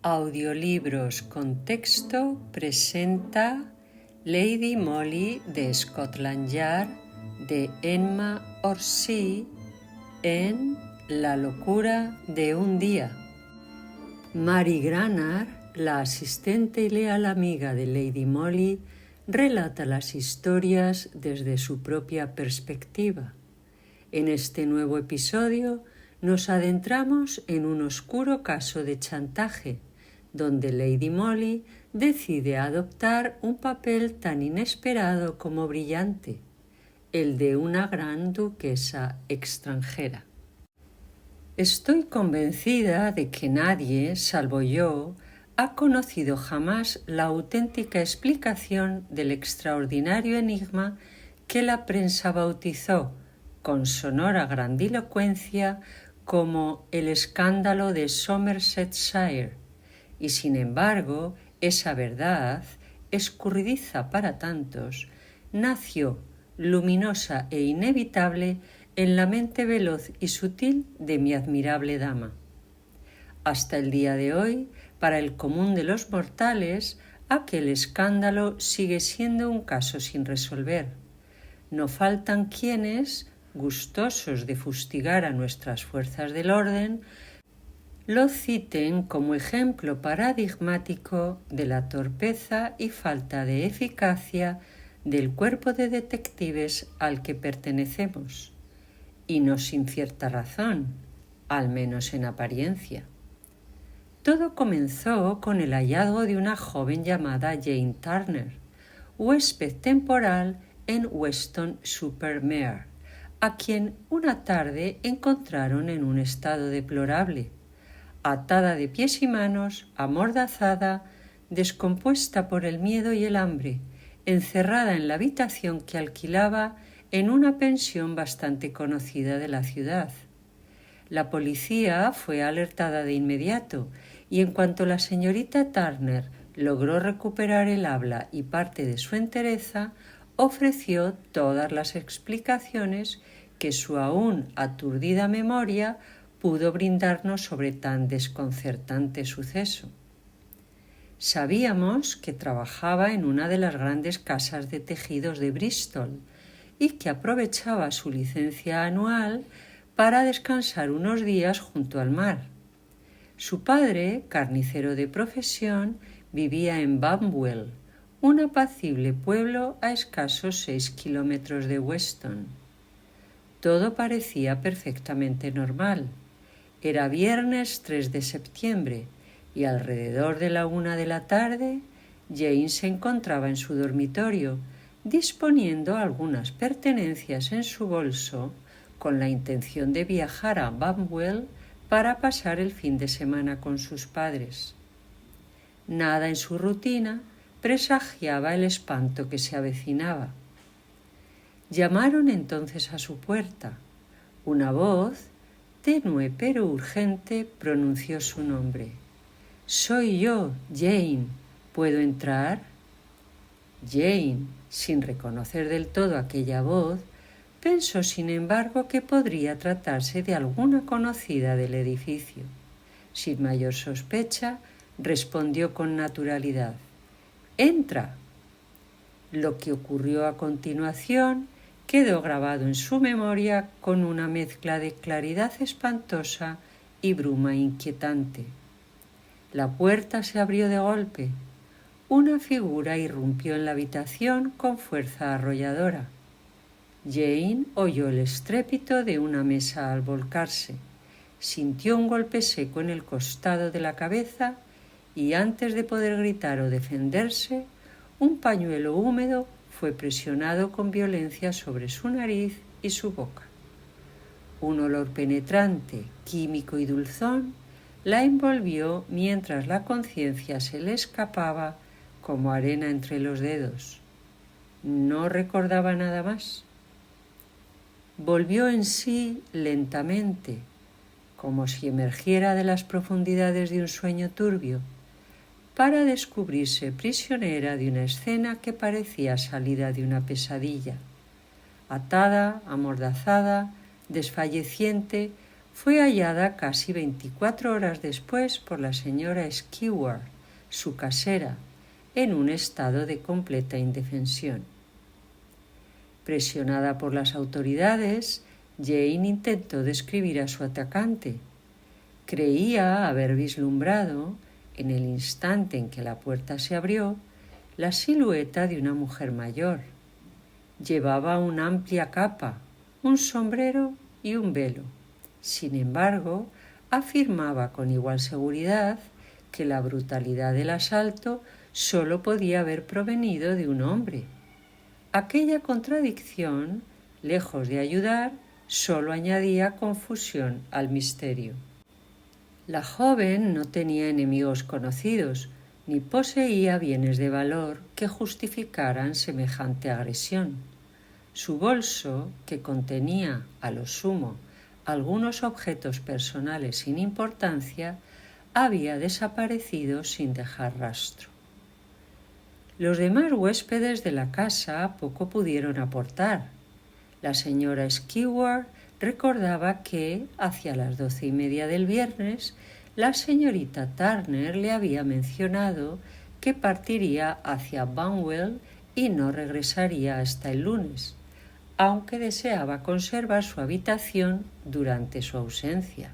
Audiolibros con texto presenta Lady Molly de Scotland Yard de Emma Orsi en La locura de un día. Mary Granard, la asistente y leal amiga de Lady Molly, relata las historias desde su propia perspectiva. En este nuevo episodio nos adentramos en un oscuro caso de chantaje, donde Lady Molly decide adoptar un papel tan inesperado como brillante, el de una gran duquesa extranjera. Estoy convencida de que nadie, salvo yo, ha conocido jamás la auténtica explicación del extraordinario enigma que la prensa bautizó, con sonora grandilocuencia, como el escándalo de Somersetshire, y sin embargo esa verdad, escurridiza para tantos, nació luminosa e inevitable en la mente veloz y sutil de mi admirable dama. Hasta el día de hoy, para el común de los mortales, aquel escándalo sigue siendo un caso sin resolver. No faltan quienes, gustosos de fustigar a nuestras fuerzas del orden, lo citen como ejemplo paradigmático de la torpeza y falta de eficacia del cuerpo de detectives al que pertenecemos, y no sin cierta razón, al menos en apariencia. Todo comenzó con el hallazgo de una joven llamada Jane Turner, huésped temporal en Weston-super-Mare, a quien una tarde encontraron en un estado deplorable, atada de pies y manos, amordazada, descompuesta por el miedo y el hambre, encerrada en la habitación que alquilaba en una pensión bastante conocida de la ciudad. La policía fue alertada de inmediato y en cuanto la señorita Turner logró recuperar el habla y parte de su entereza, ofreció todas las explicaciones que su aún aturdida memoria pudo brindarnos sobre tan desconcertante suceso. Sabíamos que trabajaba en una de las grandes casas de tejidos de Bristol y que aprovechaba su licencia anual para descansar unos días junto al mar. Su padre, carnicero de profesión, vivía en Bamwell, un apacible pueblo a escasos 6 kilómetros de Weston. Todo parecía perfectamente normal. Era viernes 3 de septiembre y alrededor de la 1 de la tarde Jane se encontraba en su dormitorio, disponiendo algunas pertenencias en su bolso con la intención de viajar a Bamwell para pasar el fin de semana con sus padres. Nada en su rutina presagiaba el espanto que se avecinaba. Llamaron entonces a su puerta. Una voz, tenue pero urgente, pronunció su nombre. «Soy yo, Jane. ¿Puedo entrar?» Jane, sin reconocer del todo aquella voz, pensó sin embargo que podría tratarse de alguna conocida del edificio. Sin mayor sospecha, respondió con naturalidad. «Entra». Lo que ocurrió a continuación quedó grabado en su memoria con una mezcla de claridad espantosa y bruma inquietante. La puerta se abrió de golpe. Una figura irrumpió en la habitación con fuerza arrolladora. Jane oyó el estrépito de una mesa al volcarse, sintió un golpe seco en el costado de la cabeza y antes de poder gritar o defenderse, un pañuelo húmedo fue presionado con violencia sobre su nariz y su boca. Un olor penetrante, químico y dulzón la envolvió mientras la conciencia se le escapaba como arena entre los dedos. No recordaba nada más. Volvió en sí lentamente, como si emergiera de las profundidades de un sueño turbio, para descubrirse prisionera de una escena que parecía salida de una pesadilla. Atada, amordazada, desfalleciente, fue hallada casi 24 horas después por la señora Skeward, su casera, en un estado de completa indefensión. Presionada por las autoridades, Jane intentó describir a su atacante. Creía haber vislumbrado, en el instante en que la puerta se abrió, la silueta de una mujer mayor. Llevaba una amplia capa, un sombrero y un velo. Sin embargo, afirmaba con igual seguridad que la brutalidad del asalto solo podía haber provenido de un hombre. Aquella contradicción, lejos de ayudar, solo añadía confusión al misterio. La joven no tenía enemigos conocidos, ni poseía bienes de valor que justificaran semejante agresión. Su bolso, que contenía, a lo sumo, algunos objetos personales sin importancia, había desaparecido sin dejar rastro. Los demás huéspedes de la casa poco pudieron aportar. La señora Skeward recordaba que, hacia las 12:30 del viernes, la señorita Turner le había mencionado que partiría hacia Banwell y no regresaría hasta el lunes, aunque deseaba conservar su habitación durante su ausencia.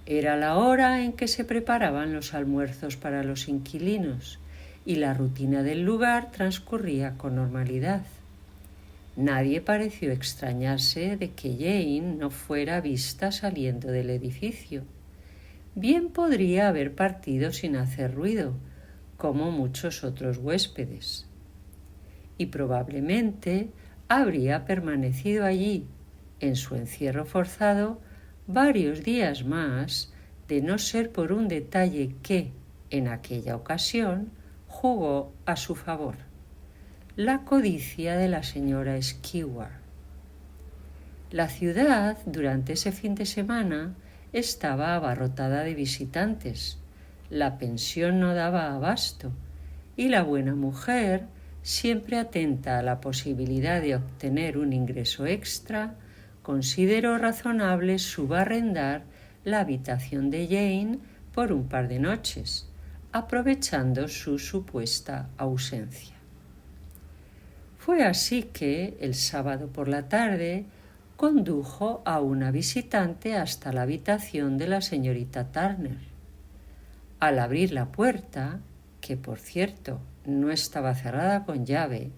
Era la hora en que se preparaban los almuerzos para los inquilinos y la rutina del lugar transcurría con normalidad. Nadie pareció extrañarse de que Jane no fuera vista saliendo del edificio. Bien podría haber partido sin hacer ruido, como muchos otros huéspedes. Y probablemente habría permanecido allí, en su encierro forzado, varios días más, de no ser por un detalle que, en aquella ocasión, jugó a su favor: la codicia de la señora Skeward. La ciudad, durante ese fin de semana, estaba abarrotada de visitantes. La pensión no daba abasto, y la buena mujer, siempre atenta a la posibilidad de obtener un ingreso extra, consideró razonable subarrendar la habitación de Jane por un par de noches, aprovechando su supuesta ausencia. Fue así que, el sábado por la tarde, condujo a una visitante hasta la habitación de la señorita Turner. Al abrir la puerta, que por cierto no estaba cerrada con llave,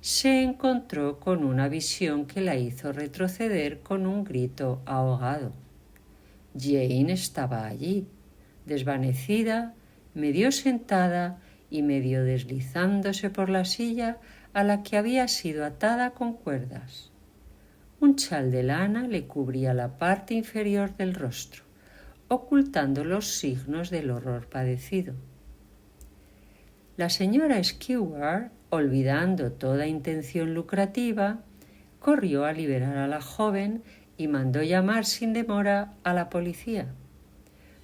se encontró con una visión que la hizo retroceder con un grito ahogado. Jane estaba allí, desvanecida, medio sentada y medio deslizándose por la silla a la que había sido atada con cuerdas. Un chal de lana le cubría la parte inferior del rostro, ocultando los signos del horror padecido. La señora Skeward, olvidando toda intención lucrativa, corrió a liberar a la joven y mandó llamar sin demora a la policía.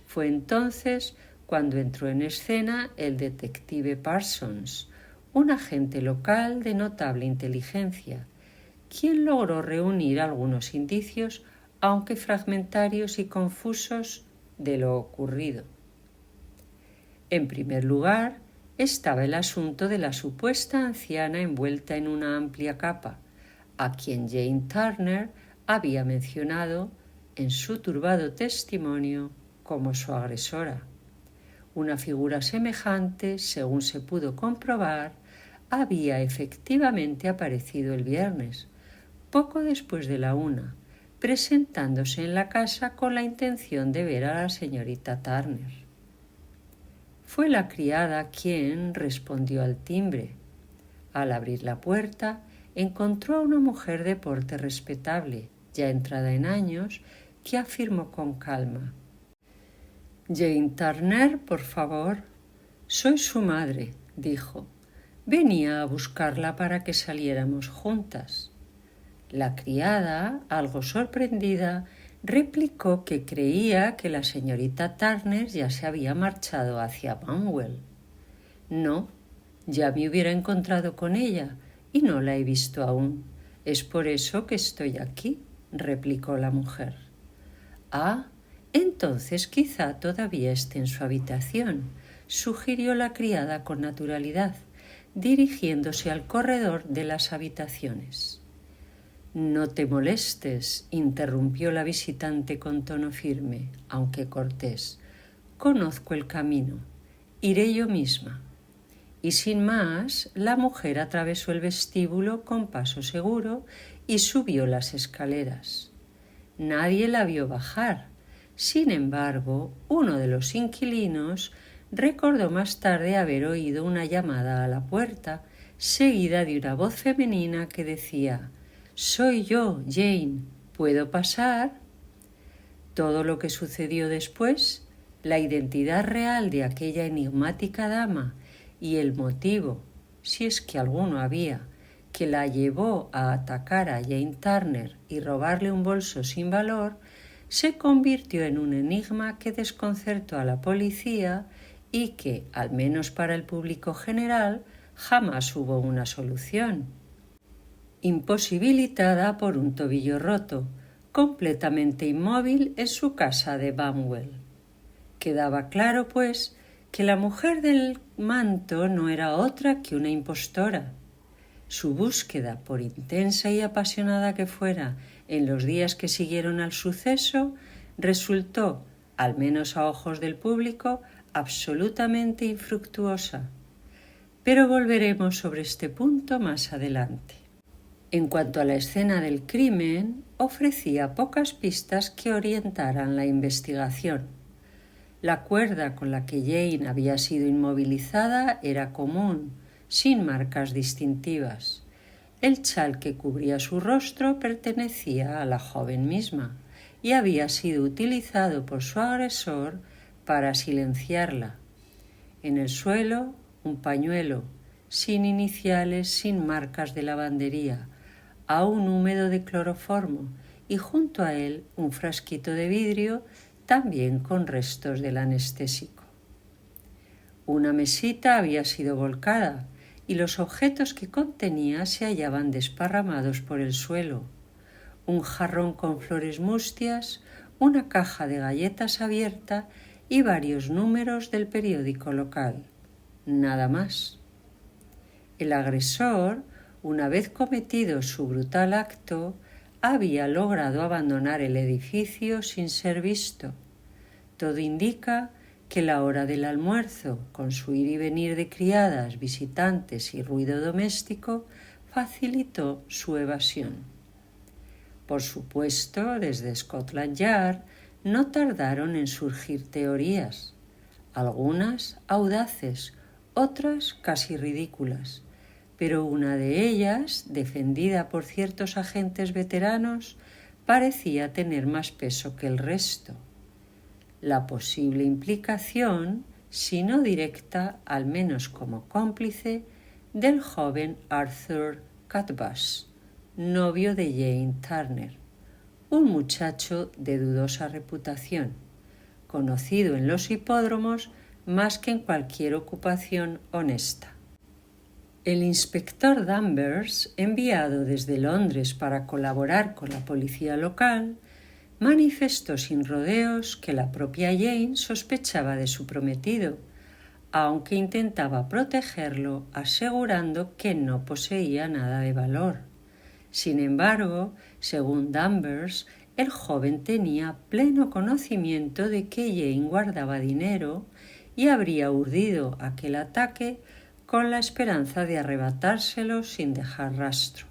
Fue entonces cuando entró en escena el detective Parsons, un agente local de notable inteligencia, quien logró reunir algunos indicios, aunque fragmentarios y confusos, de lo ocurrido. En primer lugar, estaba el asunto de la supuesta anciana envuelta en una amplia capa, a quien Jane Turner había mencionado en su turbado testimonio como su agresora. Una figura semejante, según se pudo comprobar, había efectivamente aparecido el viernes, poco después de la 1, presentándose en la casa con la intención de ver a la señorita Turner. Fue la criada quien respondió al timbre. Al abrir la puerta, encontró a una mujer de porte respetable, ya entrada en años, que afirmó con calma: «Jane Turner, por favor». «Soy su madre», dijo. «Venía a buscarla para que saliéramos juntas». La criada, algo sorprendida, replicó que creía que la señorita Turner ya se había marchado hacia Banwell. «No, ya me hubiera encontrado con ella y no la he visto aún. Es por eso que estoy aquí», replicó la mujer. Ah, entonces quizá todavía esté en su habitación, sugirió la criada con naturalidad, dirigiéndose al corredor de las habitaciones. No te molestes, interrumpió la visitante con tono firme, aunque cortés. Conozco el camino. Iré yo misma. Y sin más, la mujer atravesó el vestíbulo con paso seguro y subió las escaleras. Nadie la vio bajar. Sin embargo, uno de los inquilinos recordó más tarde haber oído una llamada a la puerta, seguida de una voz femenina que decía: «Soy yo, Jane. ¿Puedo pasar?» Todo lo que sucedió después, la identidad real de aquella enigmática dama y el motivo, si es que alguno había, que la llevó a atacar a Jane Turner y robarle un bolso sin valor, se convirtió en un enigma que desconcertó a la policía y que, al menos para el público general, jamás hubo una solución. Imposibilitada por un tobillo roto, completamente inmóvil en su casa de Banwell. Quedaba claro, pues, que la mujer del manto no era otra que una impostora. Su búsqueda, por intensa y apasionada que fuera en los días que siguieron al suceso, resultó, al menos a ojos del público, absolutamente infructuosa. Pero volveremos sobre este punto más adelante. En cuanto a la escena del crimen, ofrecía pocas pistas que orientaran la investigación. La cuerda con la que Jane había sido inmovilizada era común, sin marcas distintivas. El chal que cubría su rostro pertenecía a la joven misma y había sido utilizado por su agresor para silenciarla. En el suelo, un pañuelo, sin iniciales, sin marcas de lavandería, aún húmedo de cloroformo, y junto a él un frasquito de vidrio también con restos del anestésico. Una mesita había sido volcada y los objetos que contenía se hallaban desparramados por el suelo. Un jarrón con flores mustias, una caja de galletas abierta y varios números del periódico local. Nada más. El agresor, una vez cometido su brutal acto, había logrado abandonar el edificio sin ser visto. Todo indica que la hora del almuerzo, con su ir y venir de criadas, visitantes y ruido doméstico, facilitó su evasión. Por supuesto, desde Scotland Yard no tardaron en surgir teorías, algunas audaces, otras casi ridículas, pero una de ellas, defendida por ciertos agentes veteranos, parecía tener más peso que el resto. La posible implicación, si no directa, al menos como cómplice, del joven Arthur Cutbush, novio de Jane Turner, un muchacho de dudosa reputación, conocido en los hipódromos más que en cualquier ocupación honesta. El inspector Danvers, enviado desde Londres para colaborar con la policía local, manifestó sin rodeos que la propia Jane sospechaba de su prometido, aunque intentaba protegerlo asegurando que no poseía nada de valor. Sin embargo, según Danvers, el joven tenía pleno conocimiento de que Jane guardaba dinero y habría urdido aquel ataque con la esperanza de arrebatárselo sin dejar rastro.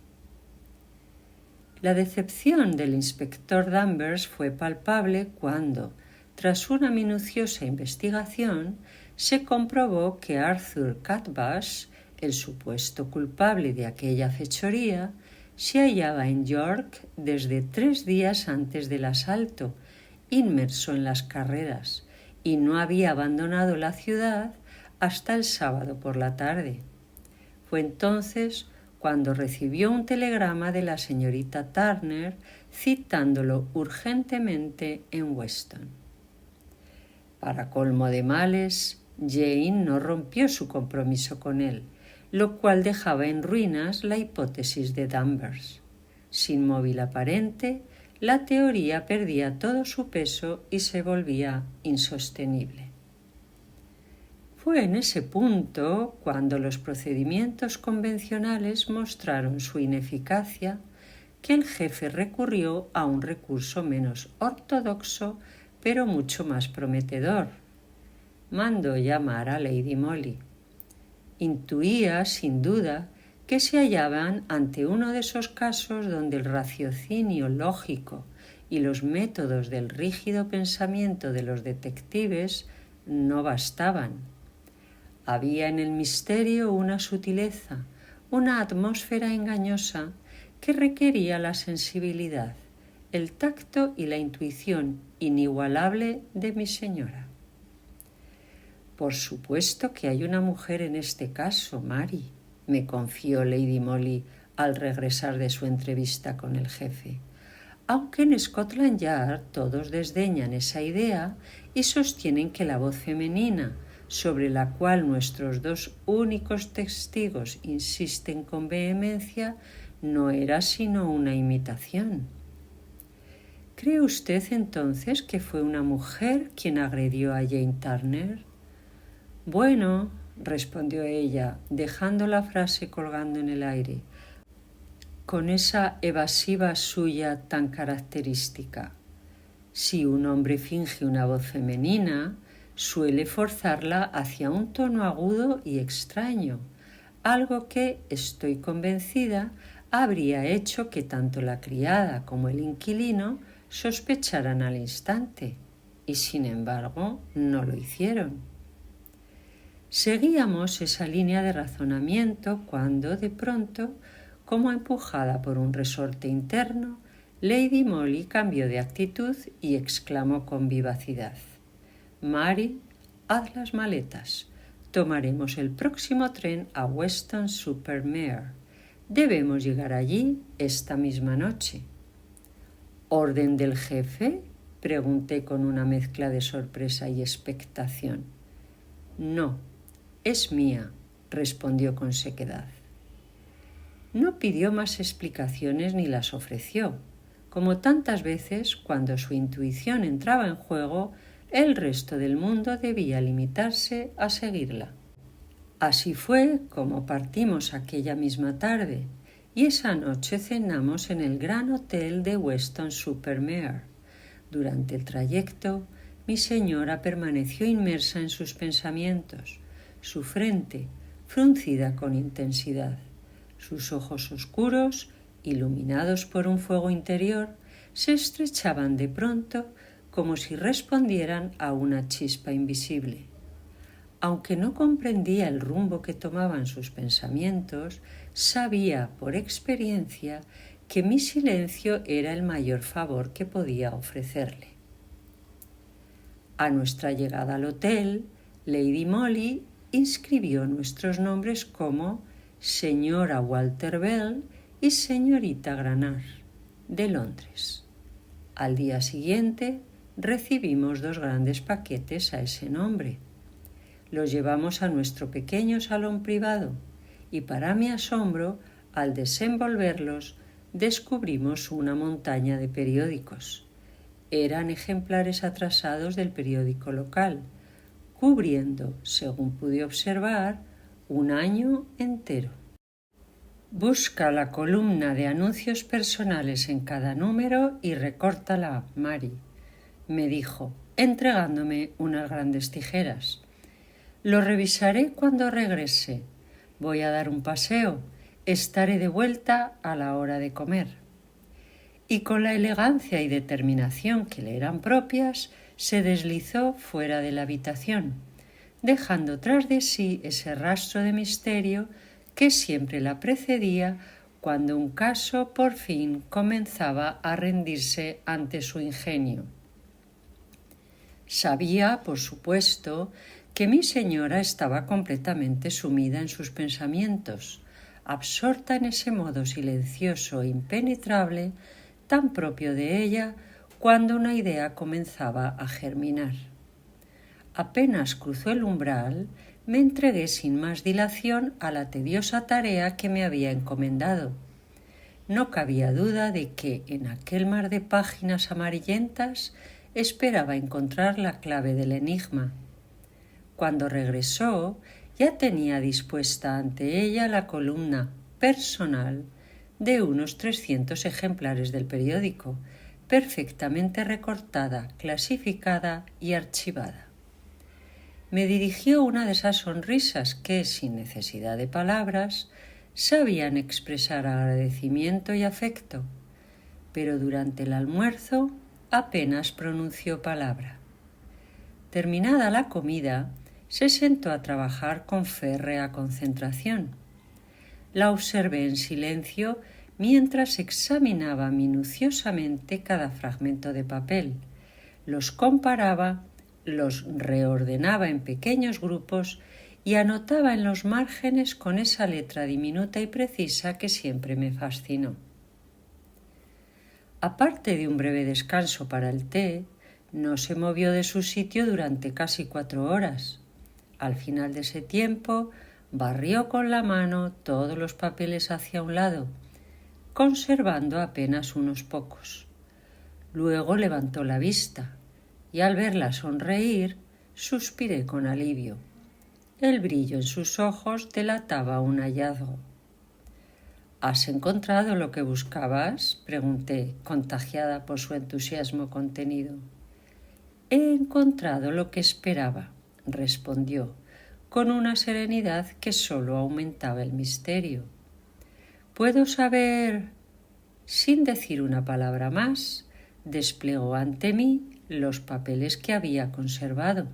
La decepción del inspector Danvers fue palpable cuando, tras una minuciosa investigación, se comprobó que Arthur Cutbush, el supuesto culpable de aquella fechoría, se hallaba en York desde 3 días antes del asalto, inmerso en las carreras, y no había abandonado la ciudad hasta el sábado por la tarde. Fue entonces cuando recibió un telegrama de la señorita Turner citándolo urgentemente en Weston. Para colmo de males, Jane no rompió su compromiso con él, lo cual dejaba en ruinas la hipótesis de Danvers. Sin móvil aparente, la teoría perdía todo su peso y se volvía insostenible. Fue en ese punto cuando los procedimientos convencionales mostraron su ineficacia que el jefe recurrió a un recurso menos ortodoxo pero mucho más prometedor. Mandó llamar a Lady Molly. Intuía, sin duda, que se hallaban ante uno de esos casos donde el raciocinio lógico y los métodos del rígido pensamiento de los detectives no bastaban. Había en el misterio una sutileza, una atmósfera engañosa que requería la sensibilidad, el tacto y la intuición inigualable de mi señora. Por supuesto que hay una mujer en este caso, Mary, me confió Lady Molly al regresar de su entrevista con el jefe, aunque en Scotland Yard todos desdeñan esa idea y sostienen que la voz femenina, sobre la cual nuestros dos únicos testigos insisten con vehemencia, no era sino una imitación. ¿Cree usted entonces que fue una mujer quien agredió a Jane Turner? Bueno, respondió ella, dejando la frase colgando en el aire, con esa evasiva suya tan característica. Si un hombre finge una voz femenina, suele forzarla hacia un tono agudo y extraño, algo que, estoy convencida, habría hecho que tanto la criada como el inquilino sospecharan al instante, y sin embargo no lo hicieron. Seguíamos esa línea de razonamiento cuando, de pronto, como empujada por un resorte interno, Lady Molly cambió de actitud y exclamó con vivacidad: «Mary, haz las maletas. Tomaremos el próximo tren a Weston-super-Mare. Debemos llegar allí esta misma noche». «¿Orden del jefe?», pregunté con una mezcla de sorpresa y expectación. «No, es mía», respondió con sequedad. No pidió más explicaciones ni las ofreció. Como tantas veces, cuando su intuición entraba en juego, el resto del mundo debía limitarse a seguirla. Así fue como partimos aquella misma tarde, y esa noche cenamos en el gran hotel de Weston-super-Mare. Durante el trayecto, mi señora permaneció inmersa en sus pensamientos, su frente fruncida con intensidad, sus ojos oscuros, iluminados por un fuego interior, se estrechaban de pronto como si respondieran a una chispa invisible. Aunque no comprendía el rumbo que tomaban sus pensamientos, sabía por experiencia que mi silencio era el mayor favor que podía ofrecerle. A nuestra llegada al hotel, Lady Molly inscribió nuestros nombres como señora Walter Bell y señorita Granard, de Londres. Al día siguiente recibimos 2 grandes paquetes a ese nombre. Los llevamos a nuestro pequeño salón privado y, para mi asombro, al desenvolverlos, descubrimos una montaña de periódicos. Eran ejemplares atrasados del periódico local, cubriendo, según pude observar, un año entero. Busca la columna de anuncios personales en cada número y recórtala, Mary, me dijo, entregándome unas grandes tijeras. Lo revisaré cuando regrese. Voy a dar un paseo. Estaré de vuelta a la hora de comer. Y con la elegancia y determinación que le eran propias, se deslizó fuera de la habitación, dejando tras de sí ese rastro de misterio que siempre la precedía cuando un caso por fin comenzaba a rendirse ante su ingenio. Sabía, por supuesto, que mi señora estaba completamente sumida en sus pensamientos, absorta en ese modo silencioso e impenetrable tan propio de ella cuando una idea comenzaba a germinar. Apenas cruzó el umbral, me entregué sin más dilación a la tediosa tarea que me había encomendado. No cabía duda de que en aquel mar de páginas amarillentas esperaba encontrar la clave del enigma. Cuando regresó, ya tenía dispuesta ante ella la columna personal de unos 300 ejemplares del periódico, perfectamente recortada, clasificada y archivada. Me dirigió una de esas sonrisas que, sin necesidad de palabras, sabían expresar agradecimiento y afecto, pero durante el almuerzo apenas pronunció palabra. Terminada la comida, se sentó a trabajar con férrea concentración. La observé en silencio mientras examinaba minuciosamente cada fragmento de papel, los comparaba, los reordenaba en pequeños grupos y anotaba en los márgenes con esa letra diminuta y precisa que siempre me fascinó. Aparte de un breve descanso para el té, no se movió de su sitio durante casi 4 horas. Al final de ese tiempo, barrió con la mano todos los papeles hacia un lado, conservando apenas unos pocos. Luego levantó la vista y al verla sonreír, suspiré con alivio. El brillo en sus ojos delataba un hallazgo. ¿Has encontrado lo que buscabas?, pregunté, contagiada por su entusiasmo contenido. He encontrado lo que esperaba, respondió, con una serenidad que sólo aumentaba el misterio. ¿Puedo saber? Sin decir una palabra más, desplegó ante mí los papeles que había conservado.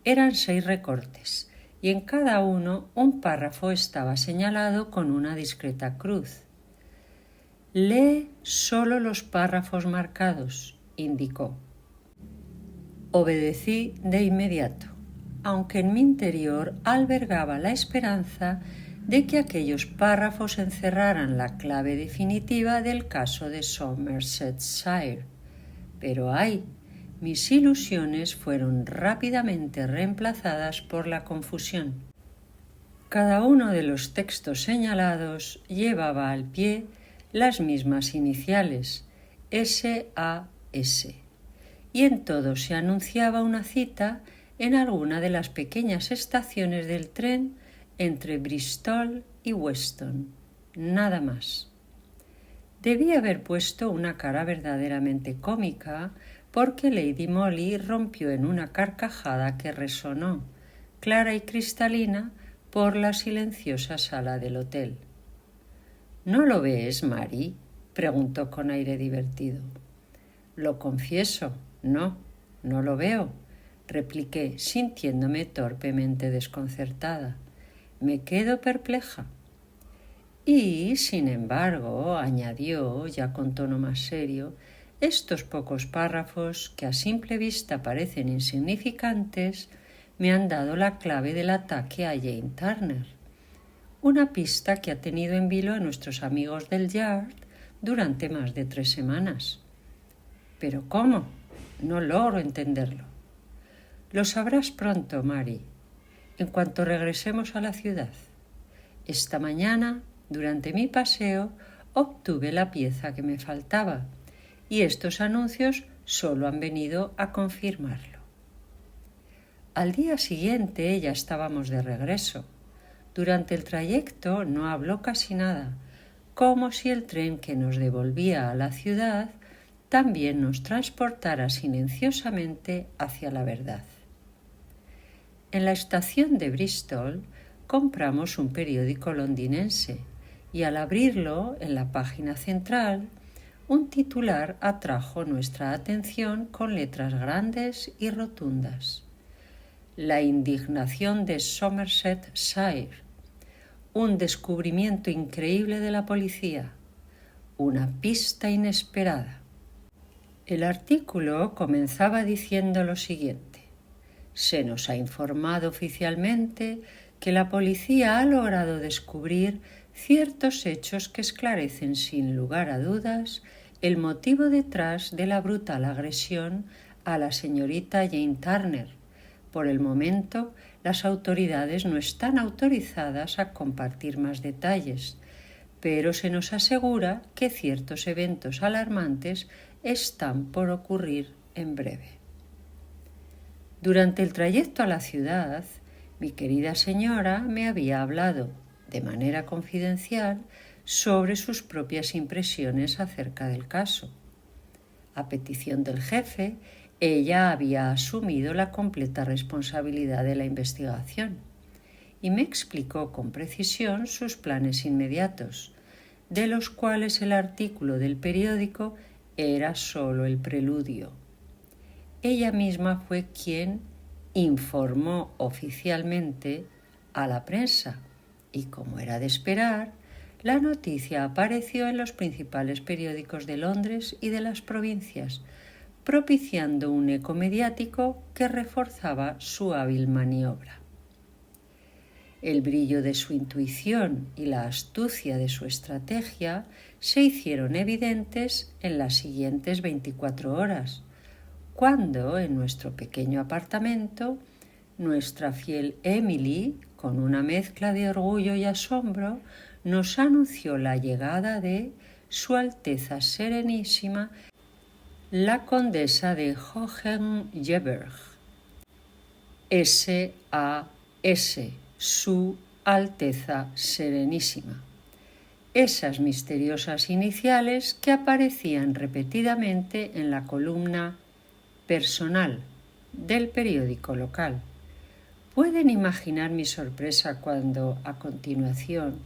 Eran 6 recortes, y en cada uno un párrafo estaba señalado con una discreta cruz. Lee solo los párrafos marcados, indicó. Obedecí de inmediato, aunque en mi interior albergaba la esperanza de que aquellos párrafos encerraran la clave definitiva del caso de Somersetshire. Pero ay, mis ilusiones fueron rápidamente reemplazadas por la confusión. Cada uno de los textos señalados llevaba al pie las mismas iniciales, S.A.S., y en todos se anunciaba una cita en alguna de las pequeñas estaciones del tren entre Bristol y Weston. Nada más. Debí haber puesto una cara verdaderamente cómica porque Lady Molly rompió en una carcajada que resonó, clara y cristalina, por la silenciosa sala del hotel. ¿No lo ves, Mary?, preguntó con aire divertido. Lo confieso, no lo veo, repliqué, sintiéndome torpemente desconcertada. Me quedo perpleja. Y, sin embargo, añadió, ya con tono más serio, estos pocos párrafos, que a simple vista parecen insignificantes, me han dado la clave del ataque a Jane Turner, una pista que ha tenido en vilo a nuestros amigos del Yard durante más de 3 semanas. ¿Pero cómo? No logro entenderlo. Lo sabrás pronto, Mary, en cuanto regresemos a la ciudad. Esta mañana, durante mi paseo, obtuve la pieza que me faltaba, y estos anuncios solo han venido a confirmarlo. Al día siguiente ya estábamos de regreso. Durante el trayecto no habló casi nada, como si el tren que nos devolvía a la ciudad también nos transportara silenciosamente hacia la verdad. En la estación de Bristol compramos un periódico londinense y al abrirlo, en la página central, un titular atrajo nuestra atención con letras grandes y rotundas. La indignación de Somersetshire, un descubrimiento increíble de la policía, una pista inesperada. El artículo comenzaba diciendo lo siguiente: se nos ha informado oficialmente que la policía ha logrado descubrir ciertos hechos que esclarecen sin lugar a dudas el motivo detrás de la brutal agresión a la señorita Jane Turner. Por el momento, las autoridades no están autorizadas a compartir más detalles, pero se nos asegura que ciertos eventos alarmantes están por ocurrir en breve. Durante el trayecto a la ciudad, mi querida señora me había hablado, de manera confidencial, sobre sus propias impresiones acerca del caso. A petición del jefe, ella había asumido la completa responsabilidad de la investigación y me explicó con precisión sus planes inmediatos, de los cuales el artículo del periódico era solo el preludio. Ella misma fue quien informó oficialmente a la prensa y, como era de esperar, la noticia apareció en los principales periódicos de Londres y de las provincias, propiciando un eco mediático que reforzaba su hábil maniobra. El brillo de su intuición y la astucia de su estrategia se hicieron evidentes en las siguientes 24 horas, cuando en nuestro pequeño apartamento nuestra fiel Emily, con una mezcla de orgullo y asombro, nos anunció la llegada de Su Alteza Serenísima, la Condesa de Hohengebirge. S.A.S. Su Alteza Serenísima. Esas misteriosas iniciales que aparecían repetidamente en la columna personal del periódico local. ¿Pueden imaginar mi sorpresa cuando, a continuación,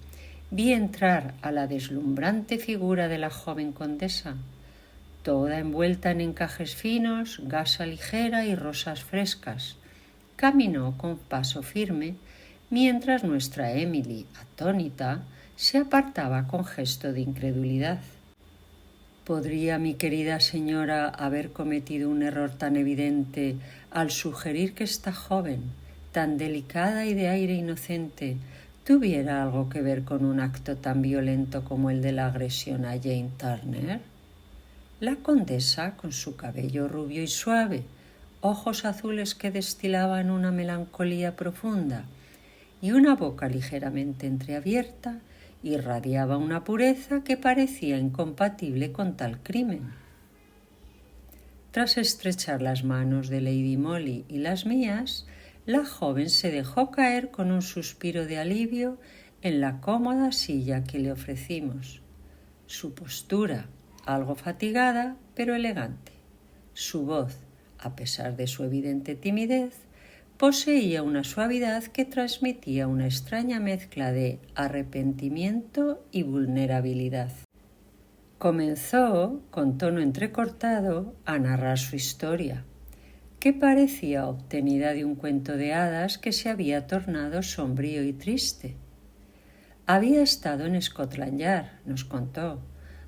vi entrar a la deslumbrante figura de la joven condesa, toda envuelta en encajes finos, gasa ligera y rosas frescas? Caminó con paso firme, mientras nuestra Emily, atónita, se apartaba con gesto de incredulidad. ¿Podría mi querida señora haber cometido un error tan evidente al sugerir que esta joven, tan delicada y de aire inocente, tuviera algo que ver con un acto tan violento como el de la agresión a Jane Turner? La condesa, con su cabello rubio y suave, ojos azules que destilaban una melancolía profunda y una boca ligeramente entreabierta, irradiaba una pureza que parecía incompatible con tal crimen. Tras estrechar las manos de Lady Molly y las mías, la joven se dejó caer con un suspiro de alivio en la cómoda silla que le ofrecimos. Su postura, algo fatigada, pero elegante. Su voz, a pesar de su evidente timidez, poseía una suavidad que transmitía una extraña mezcla de arrepentimiento y vulnerabilidad. Comenzó, con tono entrecortado, a narrar su historia, que parecía obtenida de un cuento de hadas que se había tornado sombrío y triste. Había estado en Scotland Yard, nos contó,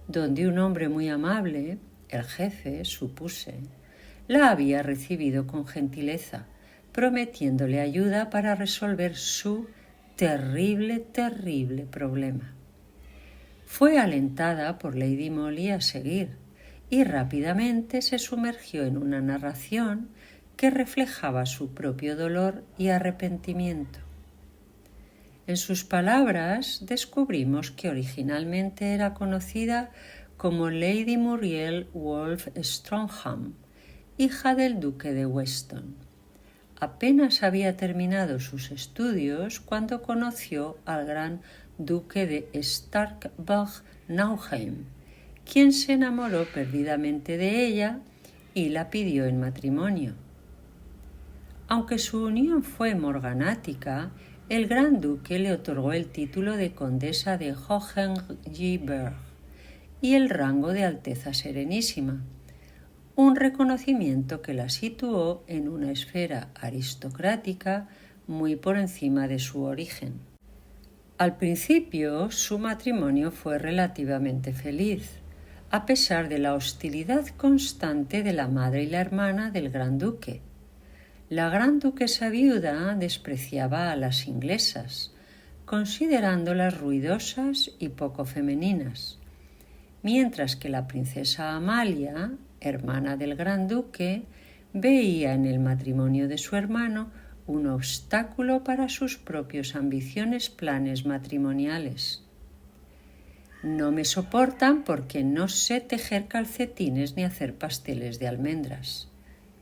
donde un hombre muy amable, el jefe, supuse, la había recibido con gentileza, prometiéndole ayuda para resolver su terrible problema. Fue alentada por Lady Molly a seguir y rápidamente se sumergió en una narración que reflejaba su propio dolor y arrepentimiento. En sus palabras descubrimos que originalmente era conocida como Lady Muriel Wolfe Strongham, hija del duque de Weston. Apenas había terminado sus estudios cuando conoció al gran duque de Starkburg-Nauheim, quien se enamoró perdidamente de ella y la pidió en matrimonio. Aunque su unión fue morganática, el gran duque le otorgó el título de condesa de Hohengebirge y el rango de Alteza Serenísima, un reconocimiento que la situó en una esfera aristocrática muy por encima de su origen. Al principio, su matrimonio fue relativamente feliz, a pesar de la hostilidad constante de la madre y la hermana del gran duque. La gran duquesa viuda despreciaba a las inglesas, considerándolas ruidosas y poco femeninas, mientras que la princesa Amalia, hermana del gran duque, veía en el matrimonio de su hermano un obstáculo para sus propios ambiciosos planes matrimoniales. No me soportan porque no sé tejer calcetines ni hacer pasteles de almendras,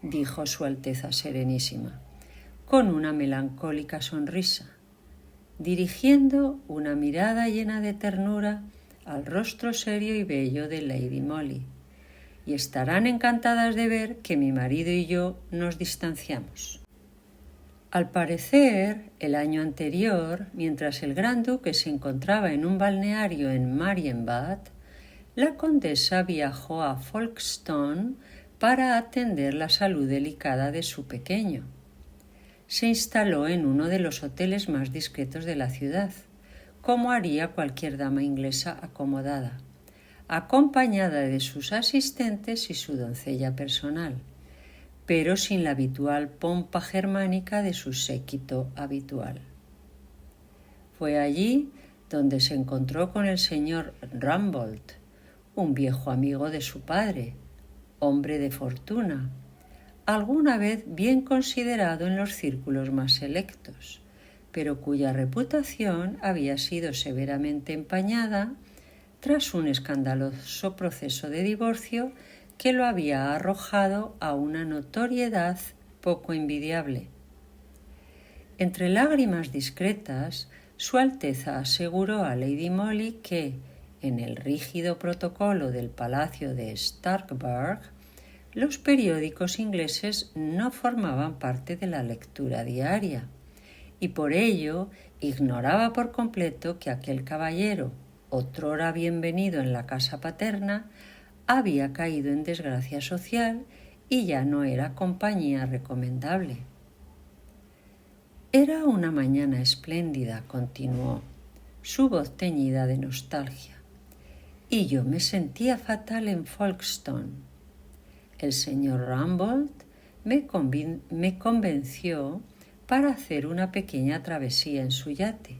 dijo Su Alteza Serenísima, con una melancólica sonrisa, dirigiendo una mirada llena de ternura al rostro serio y bello de Lady Molly, y estarán encantadas de ver que mi marido y yo nos distanciamos. Al parecer, el año anterior, mientras el gran duque se encontraba en un balneario en Marienbad, la condesa viajó a Folkestone para atender la salud delicada de su pequeño. Se instaló en uno de los hoteles más discretos de la ciudad, como haría cualquier dama inglesa acomodada, acompañada de sus asistentes y su doncella personal, pero sin la habitual pompa germánica de su séquito habitual. Fue allí donde se encontró con el señor Rumbold, un viejo amigo de su padre, hombre de fortuna, alguna vez bien considerado en los círculos más selectos, pero cuya reputación había sido severamente empañada tras un escandaloso proceso de divorcio que lo había arrojado a una notoriedad poco envidiable. Entre lágrimas discretas, Su Alteza aseguró a Lady Molly que, en el rígido protocolo del Palacio de Starkburg, los periódicos ingleses no formaban parte de la lectura diaria, y por ello ignoraba por completo que aquel caballero, otrora bienvenido en la casa paterna, había caído en desgracia social y ya no era compañía recomendable. Era una mañana espléndida, continuó, su voz teñida de nostalgia, y yo me sentía fatal en Folkestone. El señor Rumbold me convenció para hacer una pequeña travesía en su yate.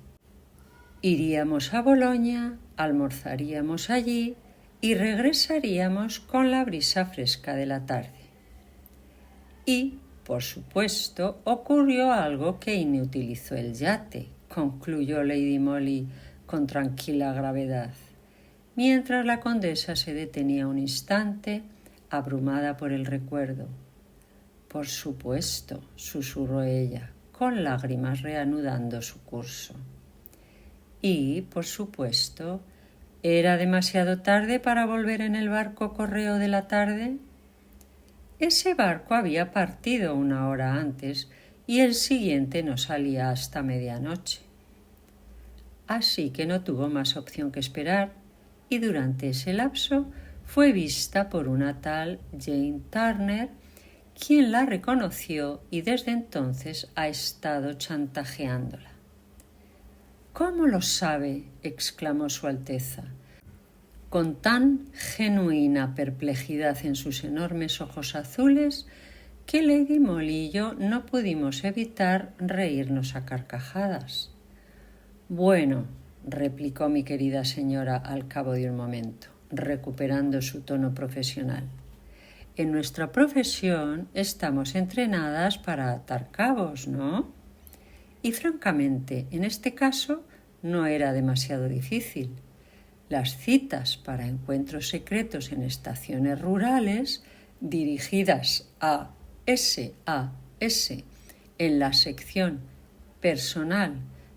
Iríamos a Boloña, almorzaríamos allí y regresaríamos con la brisa fresca de la tarde. Y, por supuesto, ocurrió algo que inutilizó el yate, concluyó Lady Molly con tranquila gravedad, mientras la condesa se detenía un instante, abrumada por el recuerdo. Por supuesto, susurró ella, con lágrimas reanudando su curso. Y, por supuesto, ¿era demasiado tarde para volver en el barco correo de la tarde? Ese barco había partido una hora antes y el siguiente no salía hasta medianoche. Así que no tuvo más opción que esperar y durante ese lapso fue vista por una tal Jane Turner, quien la reconoció y desde entonces ha estado chantajeándola. «¿Cómo lo sabe?», exclamó Su Alteza, con tan genuina perplejidad en sus enormes ojos azules que Lady Molly y yo no pudimos evitar reírnos a carcajadas. «Bueno», replicó mi querida señora al cabo de un momento, recuperando su tono profesional, «en nuestra profesión estamos entrenadas para atar cabos, ¿no? Y francamente, en este caso no era demasiado difícil. Las citas para encuentros secretos en estaciones rurales, dirigidas a SAS en la sección personal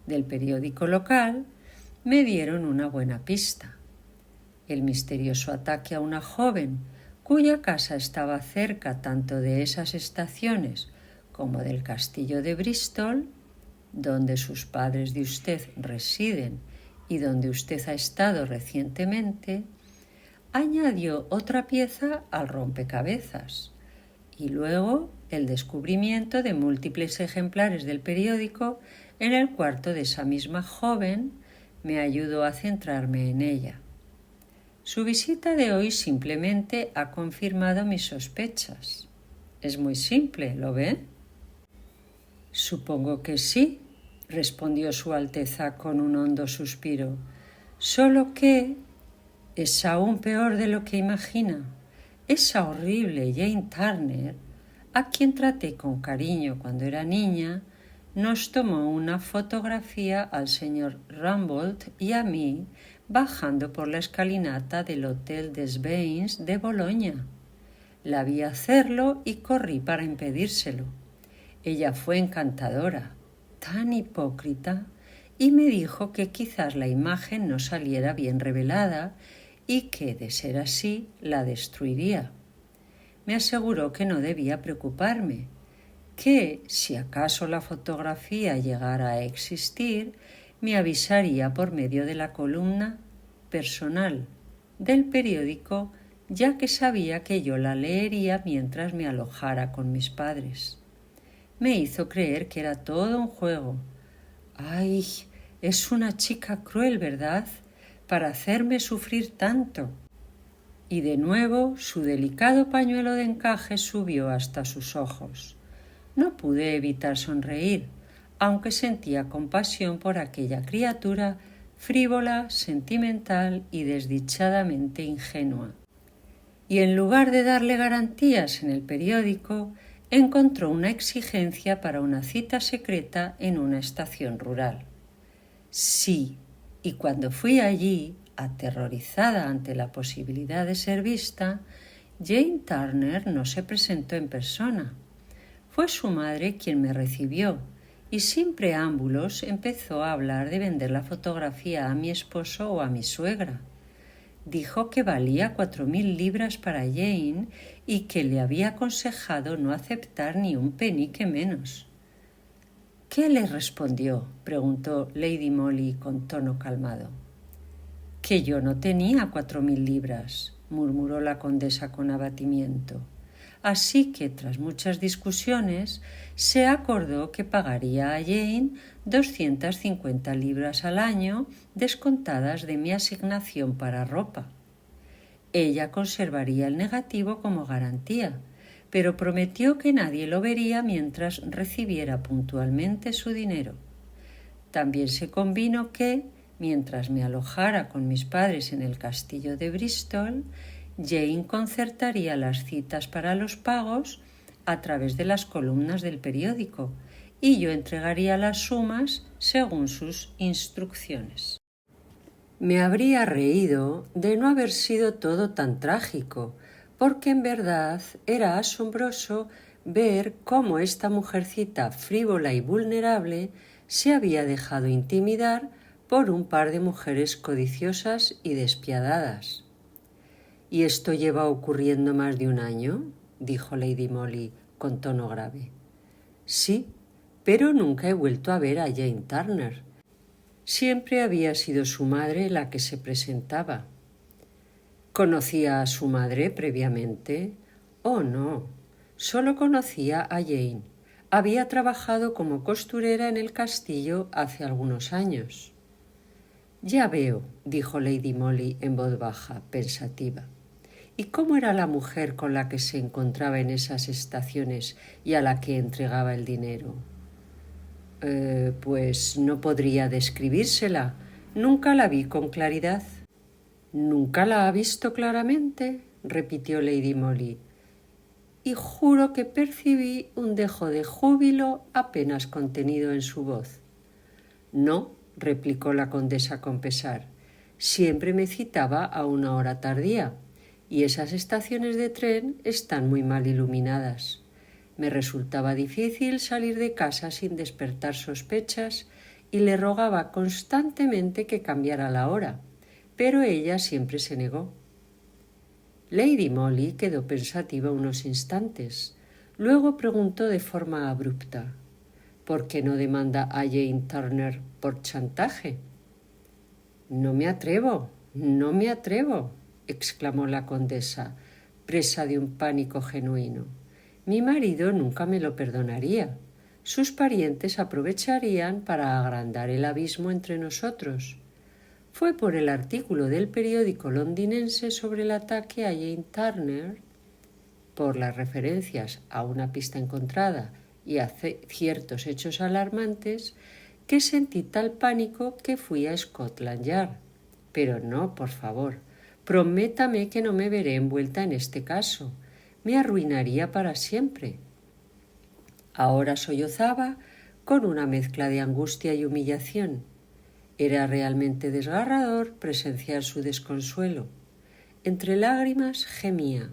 del periódico local, me dieron una buena pista. El misterioso ataque a una joven cuya casa estaba cerca tanto de esas estaciones como del castillo de Bristol, donde sus padres de usted residen y donde usted ha estado recientemente, añadió otra pieza al rompecabezas, y luego el descubrimiento de múltiples ejemplares del periódico en el cuarto de esa misma joven me ayudó a centrarme en ella. Su visita de hoy simplemente ha confirmado mis sospechas. Es muy simple, ¿lo ve? Supongo que sí, respondió Su Alteza con un hondo suspiro, solo que es aún peor de lo que imagina. Esa horrible Jane Turner, a quien traté con cariño cuando era niña, nos tomó una fotografía al señor Rumbold y a mí bajando por la escalinata del Hotel des Bains de Boloña. La vi hacerlo y corrí para impedírselo. Ella fue encantadora, tan hipócrita, y me dijo que quizás la imagen no saliera bien revelada y que, de ser así, la destruiría. Me aseguró que no debía preocuparme, que, si acaso la fotografía llegara a existir, me avisaría por medio de la columna personal del periódico, ya que sabía que yo la leería mientras me alojara con mis padres. Me hizo creer que era todo un juego. ¡Ay! Es una chica cruel, ¿verdad?, para hacerme sufrir tanto. Y de nuevo su delicado pañuelo de encaje subió hasta sus ojos. No pude evitar sonreír, aunque sentía compasión por aquella criatura frívola, sentimental y desdichadamente ingenua. Y en lugar de darle garantías en el periódico, encontró una exigencia para una cita secreta en una estación rural. Sí, y cuando fui allí, aterrorizada ante la posibilidad de ser vista, Jane Turner no se presentó en persona. Fue su madre quien me recibió y sin preámbulos empezó a hablar de vender la fotografía a mi esposo o a mi suegra. Dijo que valía 4.000 libras para Jane y que le había aconsejado no aceptar ni un penique menos. ¿Qué le respondió?, preguntó Lady Molly con tono calmado. Que yo no tenía 4.000 libras, murmuró la condesa con abatimiento. Así que, tras muchas discusiones, se acordó que pagaría a Jane 250 libras al año, descontadas de mi asignación para ropa. Ella conservaría el negativo como garantía, pero prometió que nadie lo vería mientras recibiera puntualmente su dinero. También se convino que, mientras me alojara con mis padres en el castillo de Bristol, Jane concertaría las citas para los pagos a través de las columnas del periódico y yo entregaría las sumas según sus instrucciones. Me habría reído de no haber sido todo tan trágico, porque en verdad era asombroso ver cómo esta mujercita frívola y vulnerable se había dejado intimidar por un par de mujeres codiciosas y despiadadas. —¿Y esto lleva ocurriendo más de un año? —dijo Lady Molly con tono grave. —Sí, pero nunca he vuelto a ver a Jane Turner. Siempre había sido su madre la que se presentaba. ¿Conocía a su madre previamente? Oh, no, solo conocía a Jane. Había trabajado como costurera en el castillo hace algunos años. —Ya veo —dijo Lady Molly en voz baja, pensativa—. ¿Y cómo era la mujer con la que se encontraba en esas estaciones y a la que entregaba el dinero? Pues no podría describírsela. Nunca la vi con claridad. —¿Nunca la ha visto claramente? —repitió Lady Molly. Y juro que percibí un dejo de júbilo apenas contenido en su voz. —No —replicó la condesa con pesar—, siempre me citaba a una hora tardía, y esas estaciones de tren están muy mal iluminadas. Me resultaba difícil salir de casa sin despertar sospechas y le rogaba constantemente que cambiara la hora, pero ella siempre se negó. Lady Molly quedó pensativa unos instantes. Luego preguntó de forma abrupta: ¿por qué no demanda a Jane Turner por chantaje? No me atrevo, exclamó la condesa, presa de un pánico genuino. Mi marido nunca me lo perdonaría. Sus parientes aprovecharían para agrandar el abismo entre nosotros. Fue por el artículo del periódico londinense sobre el ataque a Jane Turner, por las referencias a una pista encontrada y a ciertos hechos alarmantes, que sentí tal pánico que fui a Scotland Yard. Pero no, por favor, prométame que no me veré envuelta en este caso. Me arruinaría para siempre. Ahora sollozaba con una mezcla de angustia y humillación. Era realmente desgarrador presenciar su desconsuelo. Entre lágrimas gemía: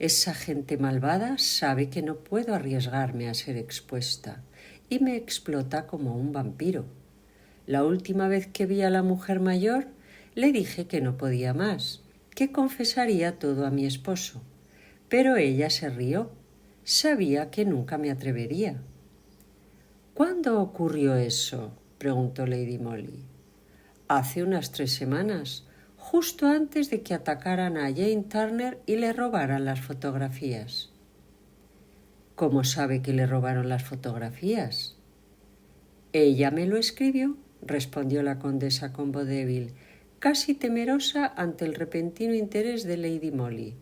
esa gente malvada sabe que no puedo arriesgarme a ser expuesta y me explota como un vampiro. La última vez que vi a la mujer mayor, le dije que no podía más, que confesaría todo a mi esposo. Pero ella se rió. Sabía que nunca me atrevería. ¿Cuándo ocurrió eso?, preguntó Lady Molly. Hace unas 3 semanas, justo antes de que atacaran a Jane Turner y le robaran las fotografías. ¿Cómo sabe que le robaron las fotografías? Ella me lo escribió, respondió la condesa con voz débil, casi temerosa ante el repentino interés de Lady Molly.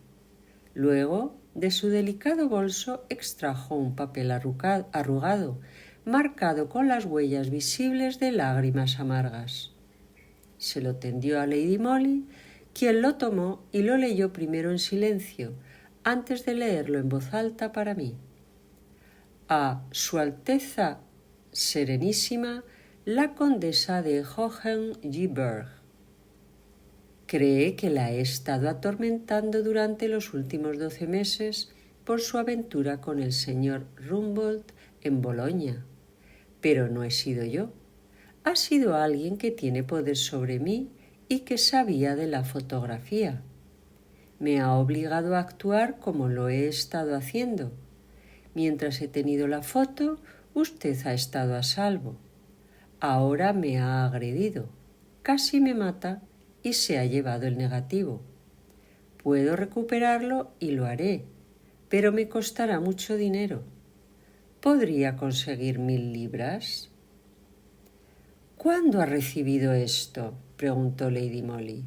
Luego, de su delicado bolso extrajo un papel arrugado, marcado con las huellas visibles de lágrimas amargas. Se lo tendió a Lady Molly, quien lo tomó y lo leyó primero en silencio, antes de leerlo en voz alta para mí. A Su Alteza Serenísima, la Condesa de Hohengyberg. Cree que la he estado atormentando durante los últimos 12 meses por su aventura con el señor Rumbold en Boloña. Pero no he sido yo. Ha sido alguien que tiene poder sobre mí y que sabía de la fotografía. Me ha obligado a actuar como lo he estado haciendo. Mientras he tenido la foto, usted ha estado a salvo. Ahora me ha agredido, casi me mata y se ha llevado el negativo. Puedo recuperarlo y lo haré, pero me costará mucho dinero. ¿Podría conseguir 1000 libras? ¿Cuándo ha recibido esto?, preguntó Lady Molly.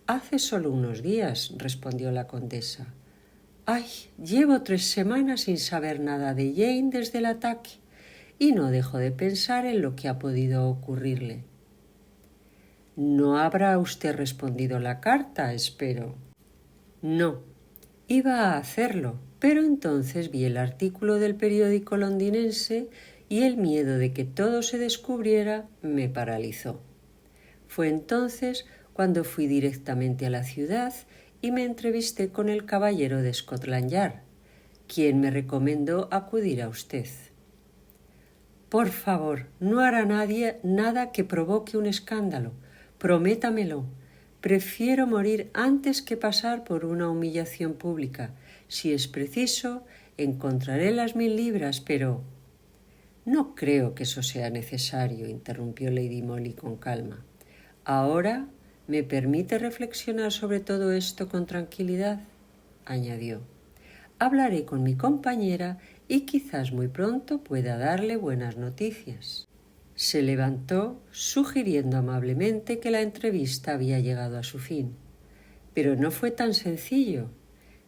Hace solo unos días, respondió la condesa. Ay, llevo 3 semanas sin saber nada de Jane desde el ataque y no dejo de pensar en lo que ha podido ocurrirle. No habrá usted respondido la carta, espero. No, iba a hacerlo, pero entonces vi el artículo del periódico londinense y el miedo de que todo se descubriera me paralizó. Fue entonces cuando fui directamente a la ciudad y me entrevisté con el caballero de Scotland Yard, quien me recomendó acudir a usted. Por favor, no hará nadie nada que provoque un escándalo. Prométamelo. Prefiero morir antes que pasar por una humillación pública. Si es preciso, encontraré las 1000 libras, pero... No creo que eso sea necesario, interrumpió Lady Molly con calma. Ahora, ¿me permite reflexionar sobre todo esto con tranquilidad?, añadió. Hablaré con mi compañera y quizás muy pronto pueda darle buenas noticias. Se levantó, sugiriendo amablemente que la entrevista había llegado a su fin. Pero no fue tan sencillo.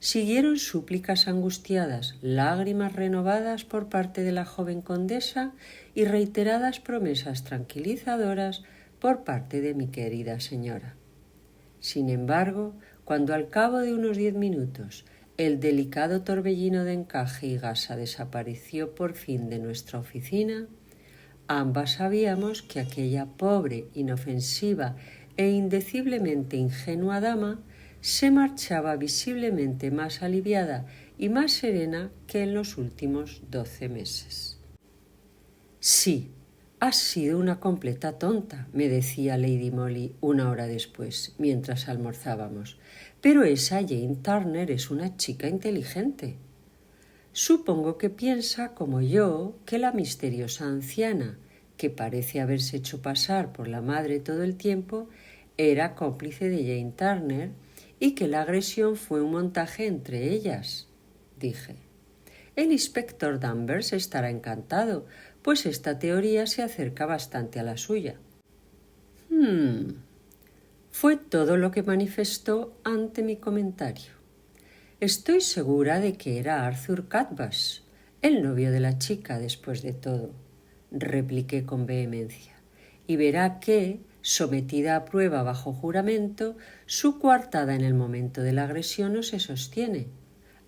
Siguieron súplicas angustiadas, lágrimas renovadas por parte de la joven condesa y reiteradas promesas tranquilizadoras por parte de mi querida señora. Sin embargo, cuando al cabo de unos 10 minutos el delicado torbellino de encaje y gasa desapareció por fin de nuestra oficina, ambas sabíamos que aquella pobre, inofensiva e indeciblemente ingenua dama se marchaba visiblemente más aliviada y más serena que en los últimos 12 meses. Sí, has sido una completa tonta, me decía Lady Molly 1 hora después, mientras almorzábamos, pero esa Jane Turner es una chica inteligente. Supongo que piensa, como yo, que la misteriosa anciana, que parece haberse hecho pasar por la madre todo el tiempo, era cómplice de Jane Turner y que la agresión fue un montaje entre ellas, dije. El inspector Danvers estará encantado, pues esta teoría se acerca bastante a la suya. Fue todo lo que manifestó ante mi comentario. Estoy segura de que era Arthur Cadbush, el novio de la chica, después de todo, repliqué con vehemencia, y verá que, sometida a prueba bajo juramento, su coartada en el momento de la agresión no se sostiene.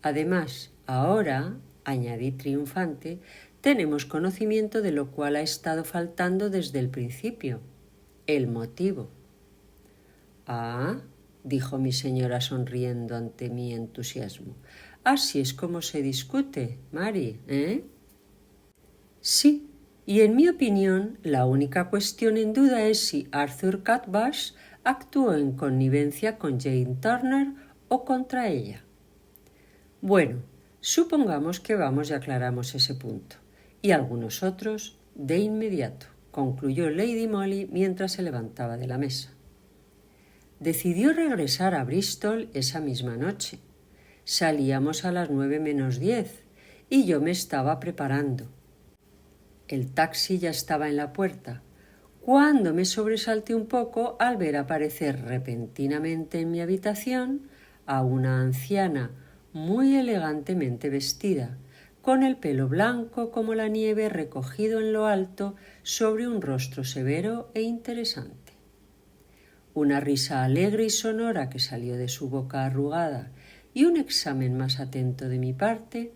Además, ahora, añadí triunfante, tenemos conocimiento de lo cual ha estado faltando desde el principio. el motivo. Ah, dijo mi señora sonriendo ante mi entusiasmo. Así es como se discute, Mary, ¿eh? Sí, y en mi opinión la única cuestión en duda es si Arthur Cutbush actuó en connivencia con Jane Turner o contra ella. Bueno, supongamos que vamos y aclaramos ese punto, y algunos otros de inmediato, concluyó Lady Molly mientras se levantaba de la mesa. Decidió regresar a Bristol esa misma noche. Salíamos a las 9:10 y yo me estaba preparando. El taxi ya estaba en la puerta, cuando me sobresalté un poco al ver aparecer repentinamente en mi habitación a una anciana muy elegantemente vestida, con el pelo blanco como la nieve recogido en lo alto sobre un rostro severo e interesante. Una risa alegre y sonora que salió de su boca arrugada y un examen más atento de mi parte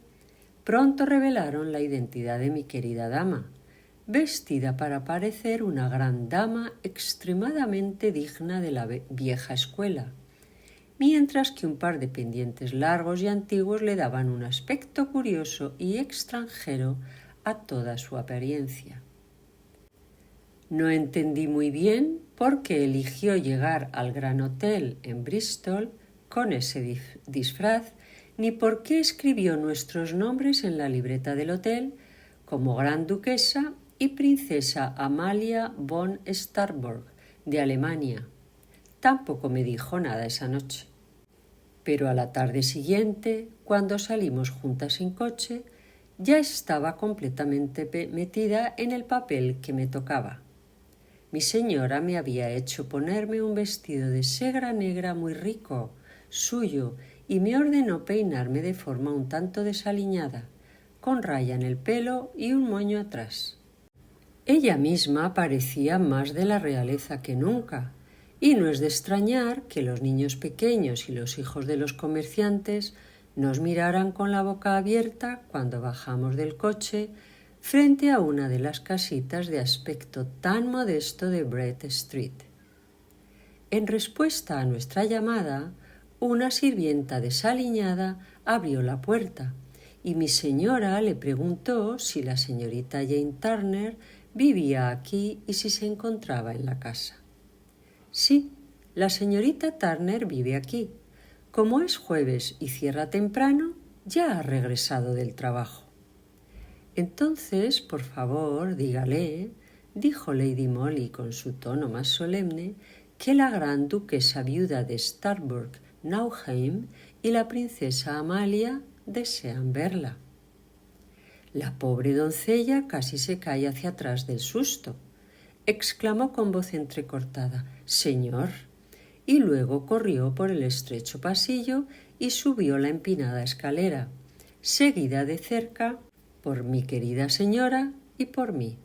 pronto revelaron la identidad de mi querida dama, vestida para parecer una gran dama extremadamente digna de la vieja escuela, mientras que un par de pendientes largos y antiguos le daban un aspecto curioso y extranjero a toda su apariencia. No entendí muy bien por qué eligió llegar al Gran Hotel en Bristol con ese disfraz, ni por qué escribió nuestros nombres en la libreta del hotel como Gran Duquesa y Princesa Amalia von Starburg de Alemania. Tampoco me dijo nada esa noche. Pero a la tarde siguiente, cuando salimos juntas en coche, ya estaba completamente metida en el papel que me tocaba. Mi señora me había hecho ponerme un vestido de segra negra muy rico, suyo, y me ordenó peinarme de forma un tanto desaliñada, con raya en el pelo y un moño atrás. Ella misma parecía más de la realeza que nunca, y no es de extrañar que los niños pequeños y los hijos de los comerciantes nos miraran con la boca abierta cuando bajamos del coche frente a una de las casitas de aspecto tan modesto de Brett Street. En respuesta a nuestra llamada, una sirvienta desaliñada abrió la puerta y mi señora le preguntó si la señorita Jane Turner vivía aquí y si se encontraba en la casa. Sí, la señorita Turner vive aquí. Como es jueves y cierra temprano, ya ha regresado del trabajo. Entonces, por favor, dígale, dijo Lady Molly con su tono más solemne, que la gran duquesa viuda de Starburg-Nauheim y la princesa Amalia desean verla. La pobre doncella casi se cae hacia atrás del susto. Exclamó con voz entrecortada, «Señor», y luego corrió por el estrecho pasillo y subió la empinada escalera, seguida de cerca por mi querida señora y por mí.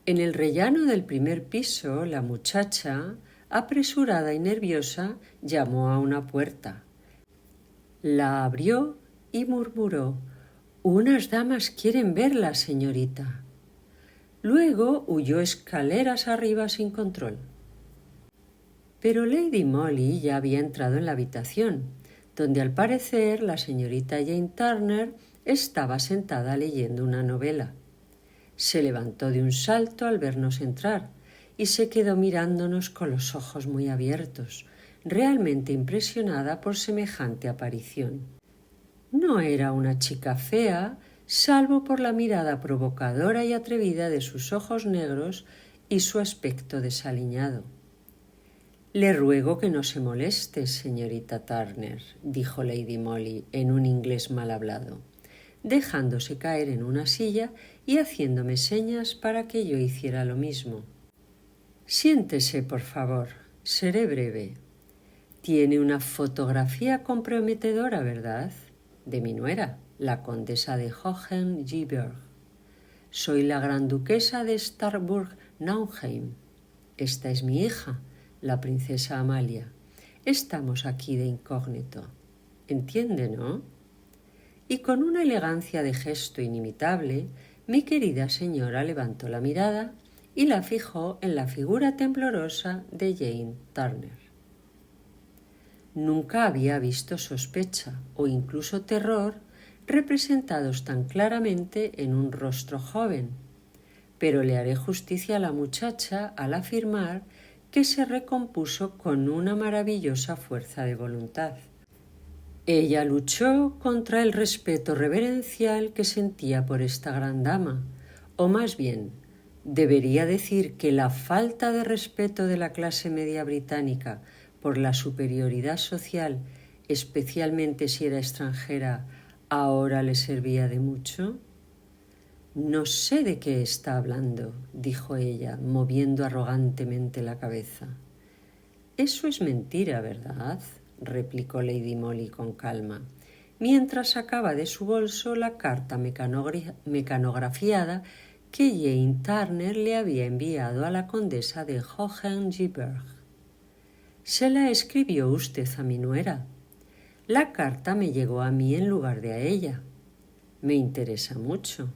En el rellano del primer piso, la muchacha, apresurada y nerviosa, llamó a una puerta. La abrió y murmuró, «Unas damas quieren verla, señorita». Luego huyó escaleras arriba sin control. Pero Lady Molly ya había entrado en la habitación, donde al parecer la señorita Jane Turner estaba sentada leyendo una novela. Se levantó de un salto al vernos entrar y se quedó mirándonos con los ojos muy abiertos, realmente impresionada por semejante aparición. No era una chica fea, salvo por la mirada provocadora y atrevida de sus ojos negros y su aspecto desaliñado. «Le ruego que no se moleste, señorita Turner», dijo Lady Molly en un inglés mal hablado, dejándose caer en una silla y haciéndome señas para que yo hiciera lo mismo. «Siéntese, por favor. Seré breve. Tiene una fotografía comprometedora, ¿verdad? De mi nuera, la condesa de Hohengyberg. Soy la gran duquesa de Starburg-Nauheim. Esta es mi hija, la princesa Amalia. Estamos aquí de incógnito. ¿Entiende, no?» Y con una elegancia de gesto inimitable, mi querida señora levantó la mirada y la fijó en la figura temblorosa de Jane Turner. Nunca había visto sospecha o incluso terror representados tan claramente en un rostro joven, pero le haré justicia a la muchacha al afirmar que se recompuso con una maravillosa fuerza de voluntad. Ella luchó contra el respeto reverencial que sentía por esta gran dama, o más bien, debería decir que la falta de respeto de la clase media británica por la superioridad social, especialmente si era extranjera, ahora le servía de mucho. No sé de qué está hablando, dijo ella, moviendo arrogantemente la cabeza. Eso es mentira, ¿verdad?, replicó Lady Molly con calma, mientras sacaba de su bolso la carta mecanografiada que Jane Turner le había enviado a la condesa de Hohengyberg. «Se la escribió usted a mi nuera. La carta me llegó a mí en lugar de a ella. Me interesa mucho.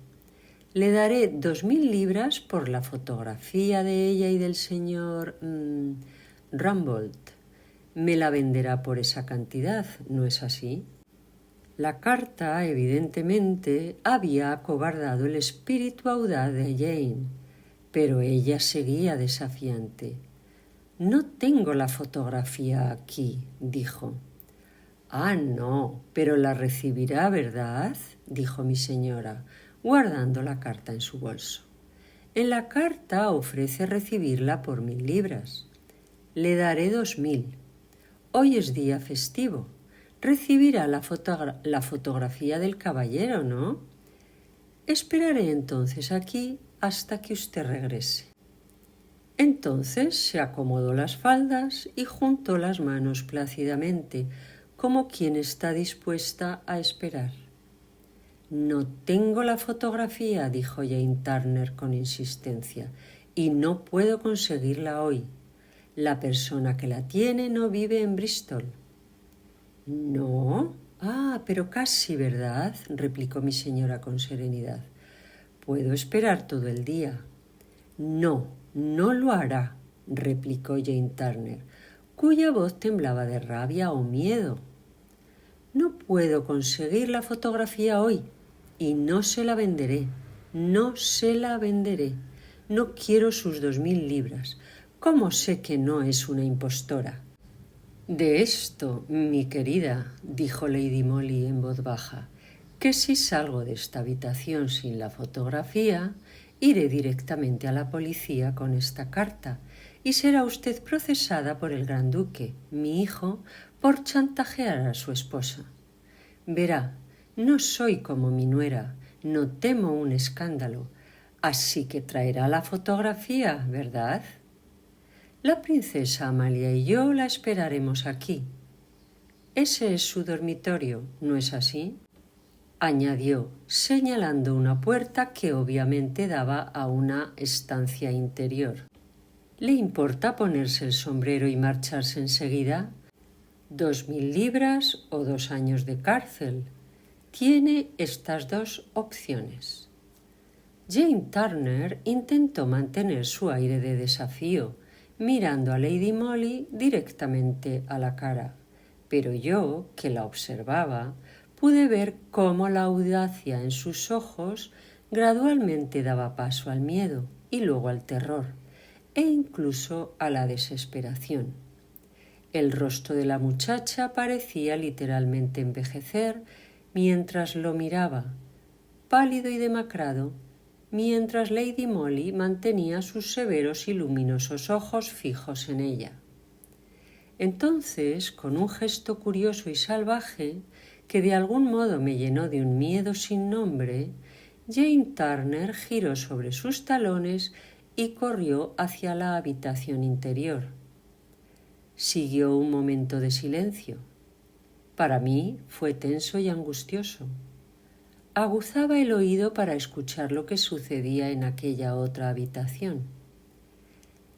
Le daré 2000 libras por la fotografía de ella y del señor Rumbold. Me la venderá por esa cantidad, ¿no es así?» La carta, evidentemente, había acobardado el espíritu audaz de Jane, pero ella seguía desafiante. «No tengo la fotografía aquí», dijo. «Ah, no, pero la recibirá, ¿verdad?», dijo mi señora, guardando la carta en su bolso. «En la carta ofrece recibirla por 1000 libras. Le daré 2000. Hoy es día festivo. Recibirá la fotografía del caballero, ¿no? Esperaré entonces aquí hasta que usted regrese». Entonces se acomodó las faldas y juntó las manos plácidamente, como quien está dispuesta a esperar. «No tengo la fotografía», dijo Jane Turner con insistencia, «y no puedo conseguirla hoy. La persona que la tiene no vive en Bristol». «¿No? Ah, pero casi, ¿verdad?», replicó mi señora con serenidad. «Puedo esperar todo el día». «No, no lo hará», replicó Jane Turner, cuya voz temblaba de rabia o miedo. «No puedo conseguir la fotografía hoy y no se la venderé. No se la venderé. No quiero sus 2000 libras. ¿Cómo sé que no es una impostora?» «De esto, mi querida», dijo Lady Molly en voz baja, «que si salgo de esta habitación sin la fotografía, iré directamente a la policía con esta carta y será usted procesada por el gran duque, mi hijo, por chantajear a su esposa. Verá, no soy como mi nuera, no temo un escándalo, así que traerá la fotografía, ¿verdad? La princesa Amalia y yo la esperaremos aquí. Ese es su dormitorio, ¿no es así?», añadió, señalando una puerta que obviamente daba a una estancia interior. «¿Le importa ponerse el sombrero y marcharse enseguida? 2000 libras o 2 años de cárcel. Tiene estas dos opciones». Jane Turner intentó mantener su aire de desafío, mirando a Lady Molly directamente a la cara, pero yo, que la observaba, pude ver cómo la audacia en sus ojos gradualmente daba paso al miedo y luego al terror, e incluso a la desesperación. El rostro de la muchacha parecía literalmente envejecer mientras lo miraba, pálido y demacrado, mientras Lady Molly mantenía sus severos y luminosos ojos fijos en ella. Entonces, con un gesto curioso y salvaje, que de algún modo me llenó de un miedo sin nombre, Jane Turner giró sobre sus talones y corrió hacia la habitación interior. Siguió un momento de silencio. Para mí fue tenso y angustioso. Aguzaba el oído para escuchar lo que sucedía en aquella otra habitación.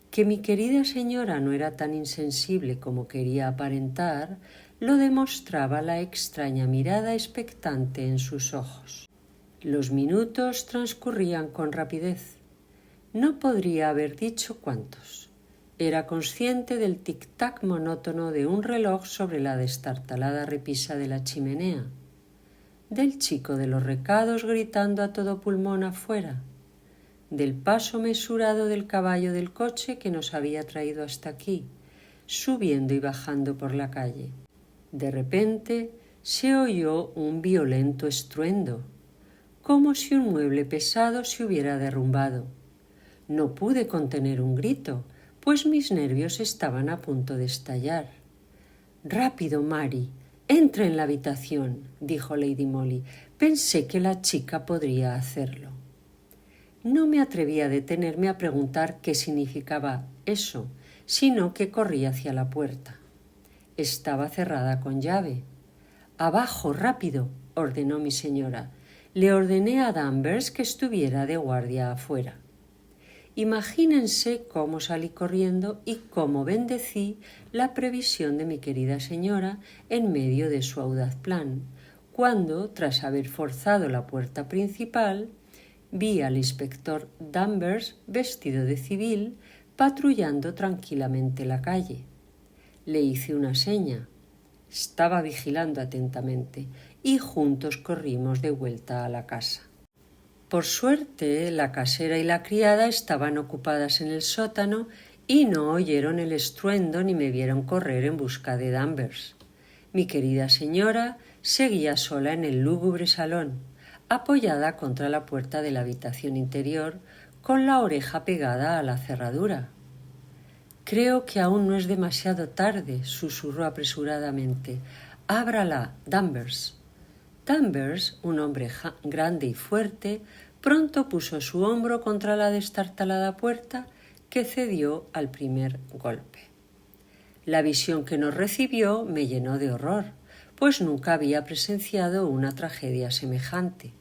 Que mi querida señora no era tan insensible como quería aparentar, lo demostraba la extraña mirada expectante en sus ojos. Los minutos transcurrían con rapidez. No podría haber dicho cuántos. Era consciente del tic-tac monótono de un reloj sobre la destartalada repisa de la chimenea, del chico de los recados gritando a todo pulmón afuera, del paso mesurado del caballo del coche que nos había traído hasta aquí, subiendo y bajando por la calle. De repente se oyó un violento estruendo, como si un mueble pesado se hubiera derrumbado. No pude contener un grito, pues mis nervios estaban a punto de estallar. «Rápido, Mary, entra en la habitación», dijo Lady Molly. «Pensé que la chica podría hacerlo». No me atreví a detenerme a preguntar qué significaba eso, sino que corrí hacia la puerta. Estaba cerrada con llave. «Abajo, rápido», ordenó mi señora. Le ordené a Danvers que estuviera de guardia afuera. Imagínense cómo salí corriendo y cómo bendecí la previsión de mi querida señora en medio de su audaz plan, cuando, tras haber forzado la puerta principal, vi al inspector Danvers vestido de civil patrullando tranquilamente la calle. Le hice una seña. Estaba vigilando atentamente y juntos corrimos de vuelta a la casa. Por suerte, la casera y la criada estaban ocupadas en el sótano y no oyeron el estruendo ni me vieron correr en busca de Danvers. Mi querida señora seguía sola en el lúgubre salón, apoyada contra la puerta de la habitación interior, con la oreja pegada a la cerradura. «Creo que aún no es demasiado tarde», susurró apresuradamente. «Ábrala, Danvers». Danvers, un hombre grande y fuerte, pronto puso su hombro contra la destartalada puerta, que cedió al primer golpe. La visión que nos recibió me llenó de horror, pues nunca había presenciado una tragedia semejante.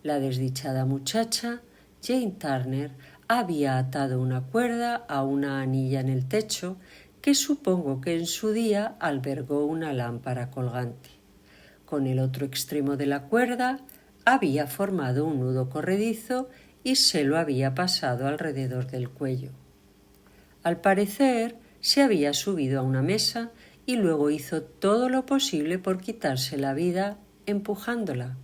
La desdichada muchacha, Jane Turner, había atado una cuerda a una anilla en el techo que supongo que en su día albergó una lámpara colgante. Con el otro extremo de la cuerda había formado un nudo corredizo y se lo había pasado alrededor del cuello. Al parecer, se había subido a una mesa y luego hizo todo lo posible por quitarse la vida empujándola.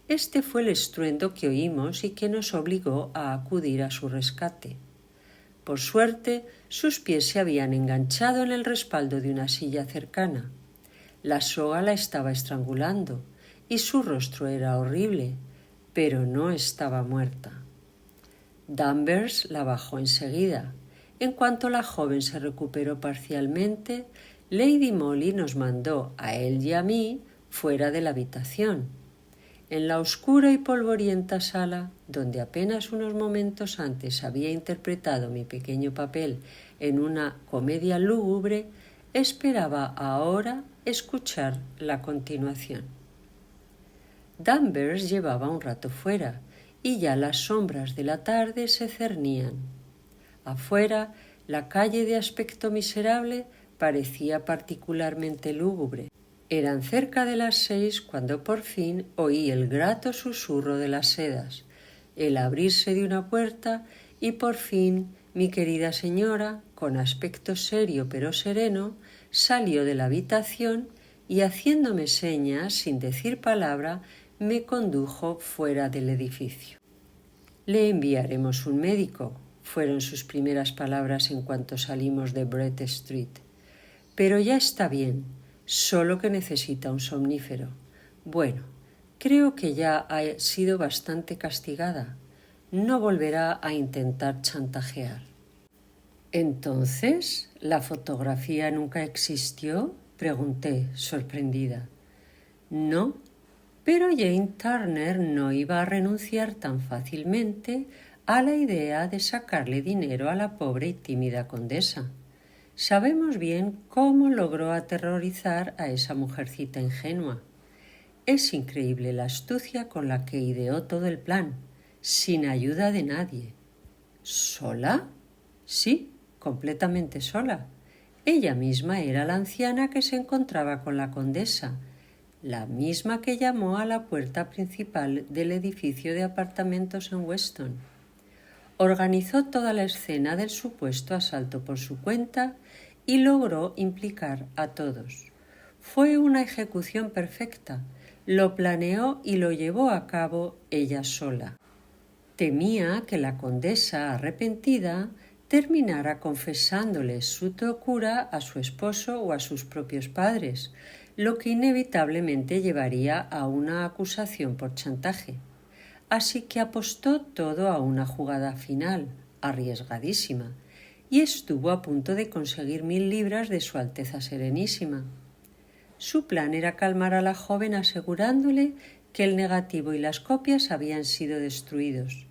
Este fue el estruendo que oímos y que nos obligó a acudir a su rescate. Por suerte, sus pies se habían enganchado en el respaldo de una silla cercana. La soga la estaba estrangulando y su rostro era horrible, pero no estaba muerta. Danvers la bajó enseguida. En cuanto la joven se recuperó parcialmente, Lady Molly nos mandó a él y a mí fuera de la habitación. En la oscura y polvorienta sala, donde apenas unos momentos antes había interpretado mi pequeño papel en una comedia lúgubre, esperaba ahora escuchar la continuación. Danvers llevaba un rato fuera y ya las sombras de la tarde se cernían. Afuera, la calle de aspecto miserable parecía particularmente lúgubre. Eran cerca de las 6 cuando por fin oí el grato susurro de las sedas, el abrirse de una puerta y por fin mi querida señora, con aspecto serio pero sereno, salió de la habitación y haciéndome señas sin decir palabra me condujo fuera del edificio. «Le enviaremos un médico», fueron sus primeras palabras en cuanto salimos de Brett Street. «Pero ya está bien, solo que necesita un somnífero. Bueno, creo que ya ha sido bastante castigada. No volverá a intentar chantajear». «¿Entonces, la fotografía nunca existió?», pregunté, sorprendida. «No, pero Jane Turner no iba a renunciar tan fácilmente a la idea de sacarle dinero a la pobre y tímida condesa. Sabemos bien cómo logró aterrorizar a esa mujercita ingenua. Es increíble la astucia con la que ideó todo el plan, sin ayuda de nadie». «¿Sola?». «Sí, completamente sola. Ella misma era la anciana que se encontraba con la condesa, la misma que llamó a la puerta principal del edificio de apartamentos en Weston. organizó toda la escena del supuesto asalto por su cuenta y logró implicar a todos. Fue una ejecución perfecta, lo planeó y lo llevó a cabo ella sola. Temía que la condesa, arrepentida, terminara confesándole su locura a su esposo o a sus propios padres, lo que inevitablemente llevaría a una acusación por chantaje. Así que apostó todo a una jugada final, arriesgadísima, y estuvo a punto de conseguir 1000 libras de Su Alteza Serenísima. Su plan era calmar a la joven asegurándole que el negativo y las copias habían sido destruidos.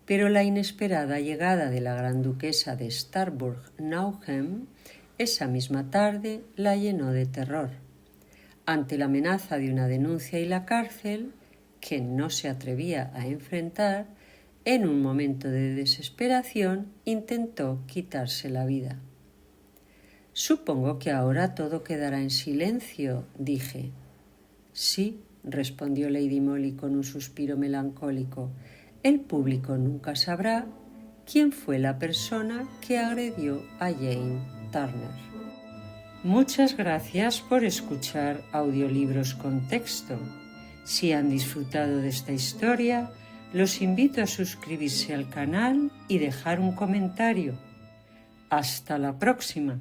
Pero la inesperada llegada de la gran duquesa de Starburg-Nauheim esa misma tarde la llenó de terror. Ante la amenaza de una denuncia y la cárcel, que no se atrevía a enfrentar, en un momento de desesperación intentó quitarse la vida. «Supongo que ahora todo quedará en silencio», dije. «Sí», respondió Lady Molly con un suspiro melancólico. «El público nunca sabrá quién fue la persona que agredió a Jane Turner». Muchas gracias por escuchar Audiolibros con Texto. Si han disfrutado de esta historia, los invito a suscribirse al canal y dejar un comentario. ¡Hasta la próxima!